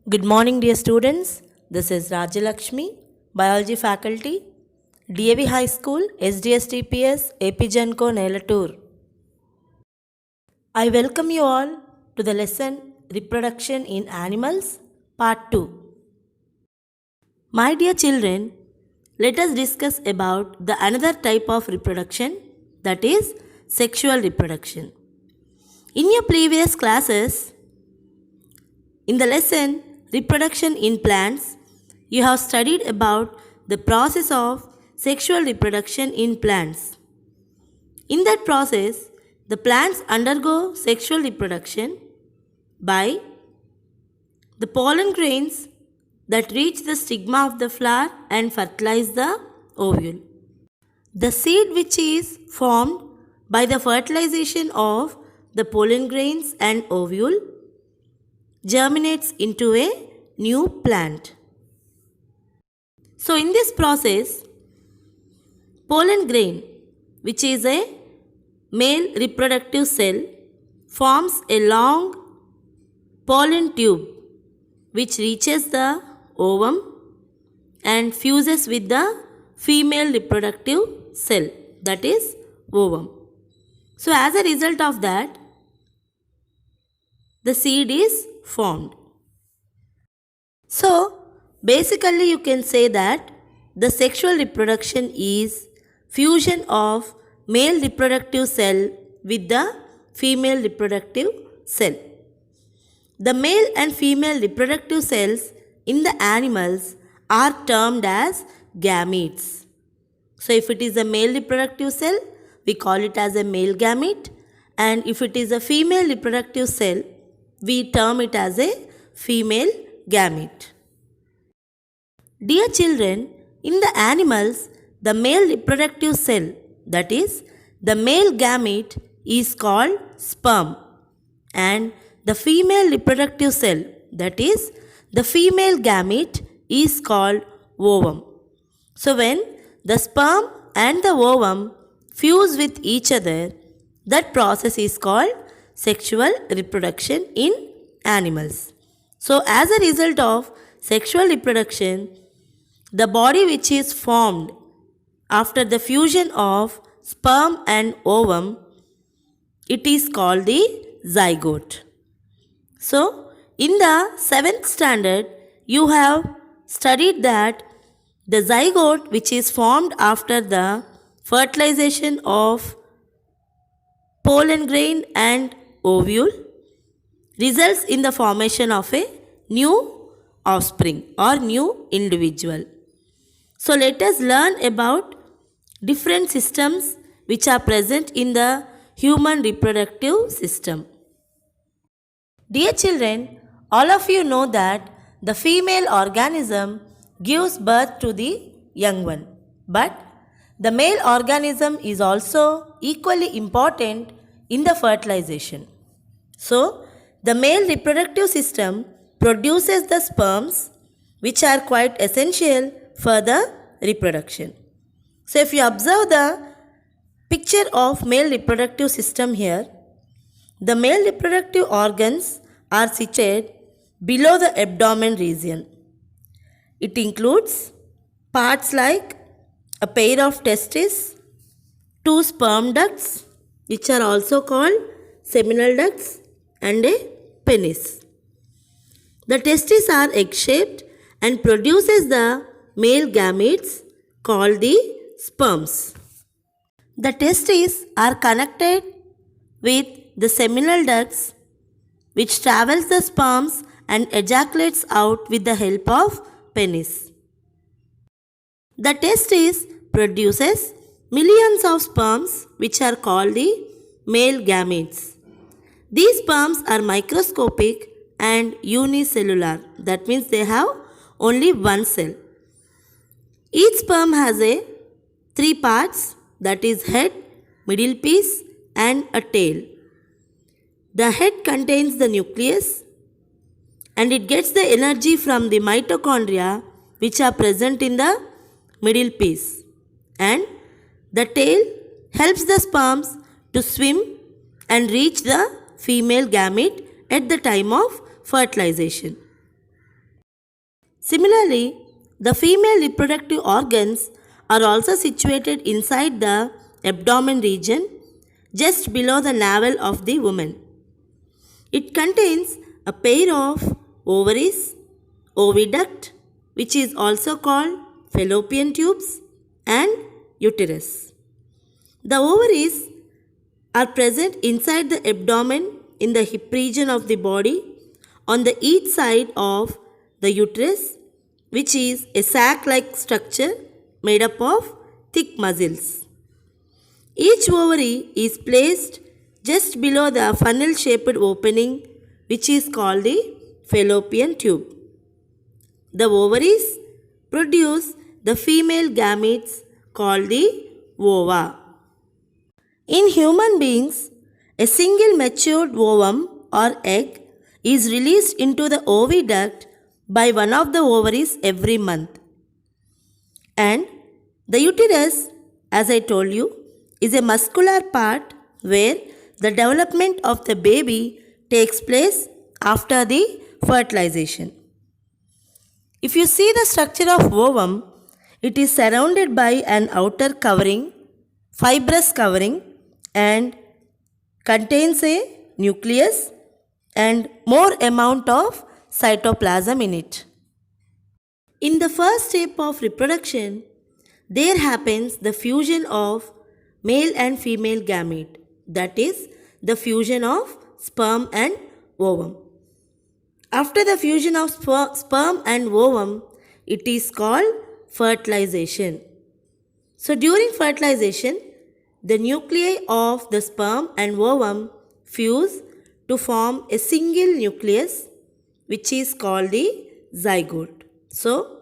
Good morning, dear students. This is Rajalakshmi, Biology faculty, DAV High School, SDSTPS, AP Genco, Nelatur. I welcome you all to the lesson Reproduction in Animals, Part 2. My dear children, let us discuss about the another type of reproduction, that is sexual reproduction. In your previous classes, in the lesson Reproduction in Plants, you have studied about the process of sexual reproduction in plants. In that process, the plants undergo sexual reproduction by the pollen grains that reach the stigma of the flower and fertilize the ovule. The seed which is formed by the fertilization of the pollen grains and ovule germinates into a new plant. So in this process, pollen grain, which is a male reproductive cell, forms a long pollen tube which reaches the ovum and fuses with the female reproductive cell, that is ovum. So as a result of that, the seed is formed. So basically you can say that the sexual reproduction is fusion of male reproductive cell with the female reproductive cell. The male and female reproductive cells in the animals are termed as gametes. So if it is a male reproductive cell, we call it as a male gamete, and if it is a female reproductive cell, we term it as a female gamete. Dear children, in the animals, the male reproductive cell, that is, the male gamete, is called sperm, and the female reproductive cell, that is, the female gamete, is called ovum. So when the sperm and the ovum fuse with each other, that process is called sexual reproduction in animals. So as a result of sexual reproduction, the body which is formed after the fusion of sperm and ovum, it is called the zygote. So in the 7th standard, you have studied that the zygote which is formed after the fertilization of pollen grain and ovule results in the formation of a new offspring or new individual. So let us learn about different systems which are present in the human reproductive system. Dear children, all of you know that the female organism gives birth to the young one, but the male organism is also equally important in the fertilization. So, the male reproductive system produces the sperms which are quite essential for the reproduction. So, if you observe the picture of male reproductive system here, the male reproductive organs are situated below the abdomen region. It includes parts like a pair of testes, 2 sperm ducts, which are also called seminal ducts, and a penis. The testes are egg-shaped and produces the male gametes called the sperms. The testes are connected with the seminal ducts which travels the sperms and ejaculates out with the help of penis. The testis produces millions of sperms which are called the male gametes. These sperms are microscopic and unicellular. That means they have only one cell. Each sperm has 3 parts, that is head, middle piece and a tail. The head contains the nucleus and it gets the energy from the mitochondria which are present in the middle piece, and the tail helps the sperms to swim and reach the female gamete at the time of fertilization. Similarly, the female reproductive organs are also situated inside the abdomen region just below the navel of the woman. It contains a pair of ovaries, oviduct, which is also called fallopian tubes, and uterus. The ovaries are present inside the abdomen in the hip region of the body on the each side of the uterus, which is a sac-like structure made up of thick muscles. Each ovary is placed just below the funnel-shaped opening, which is called the fallopian tube. The ovaries produce the female gametes called the ova. In human beings, a single matured ovum or egg is released into the oviduct by one of the ovaries every month. And the uterus, as I told you, is a muscular part where the development of the baby takes place after the fertilization. If you see the structure of ovum, it is surrounded by an outer covering, fibrous covering, and contains a nucleus and more amount of cytoplasm in it. In the first step of reproduction, there happens the fusion of male and female gamete, that is, the fusion of sperm and ovum. After the fusion of sperm and ovum, it is called fertilization. So during fertilization, the nuclei of the sperm and ovum fuse to form a single nucleus, which is called the zygote. So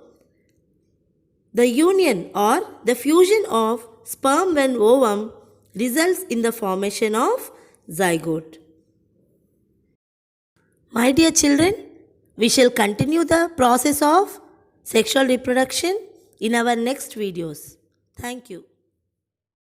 the union or the fusion of sperm and ovum results in the formation of zygote. My dear children, we shall continue the process of sexual reproduction in our next videos. Thank you.